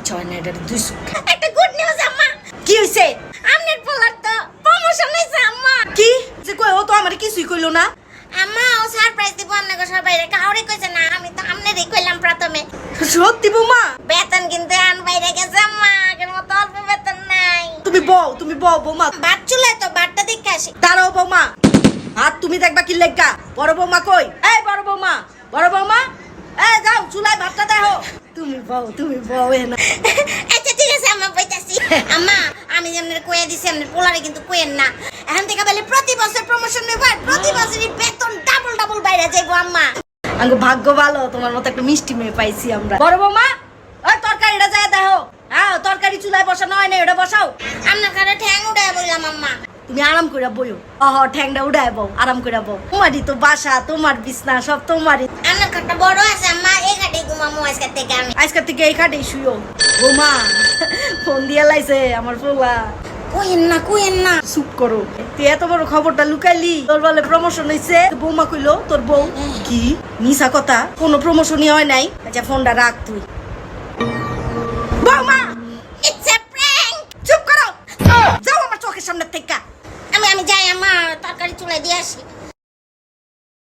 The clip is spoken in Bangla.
ইচ্ছা হয় না এটা দুই সুখা। একটা গুড নিউজ আম্মা। কি হইছে? আমনের পোলার তো প্রমোশন হইছে আম্মা। কি যে কই ও তো আমারে কিছুই কইলো না। আম্মা ও সারপ্রাইজ দিব আপনাকে সবাই কাউরে কইছে না, আমি তো আমনেরই কইলাম প্রথমে। সত্যি বৌমা? বেতন কিন্তু আন বাইরে গেছে আম্মা, আগের মতো অল্প বেতন নাই। তুমি বউ বৌমা। ভাত চুলায় তো ভাতটা দেখে আসি। দাঁড়াও বৌমা, হাত তুমি দেখবা কি লেগা? বড় বৌমা কই? এই বড় বৌমা, বড় বৌমা, এই যাও চুলায় ভাতটা দেখো। তুমি বউ এনা। আচ্ছা ঠিক আছে আম্মা, কইতাছি। আম্মা আমি যেমন কইয়া দিছি আমনের পোলারে কিন্তু কইেন না। এখন থেকে বলে প্রতি বছর প্রমোশন নেব আর প্রতি বছরই বেতন ডাবল বাইরে যাইবো আম্মা। আঙ্গো ভাগ্য ভালো, তোমার মতো একটা মিষ্টি মেয়ে পাইছি আমরা। বড় বৌমা, ওই তরকারিটা যায় দেখো। হ্যাঁ তরকারি চুলায় বসানো হয় না, ওটা বসাও। আপনার কাছে ঠ্যাং উড়ায় বললাম আম্মা। তুমি আরাম করে বইও। ঠ্যাংটা উড়ায় বউ, আরাম করে বউ। তোমারই তো বাসা, তোমার বিছনা সব তোমারই। আমার খাটটা বড় আছে আম্মা, এই খাটেই ঘুমামু আজকে থেকে। আমি আজকে থেকে এই খাটেই শুইও। বৌমা ফোন দিয়া লাইছে আমার পোলা। কোয়েন না চুপ করো। তুই এত বড় খবরটা লুকাইলি? তোর বলে প্রমোশন হইছে। বৌমা কইলো তোর বউ। কি মিছা কথা? কোনো প্রমোশনই হয় নাই। আচ্ছা ফোনটা রাখ তুই। বৌমা ইটস আ প্র্যাঙ্ক। চুপ করো, যাও আমার চোখের সামনে থেকে। আমি যাই আম্মা, তরকারি চুলায় দিয়ে আসি।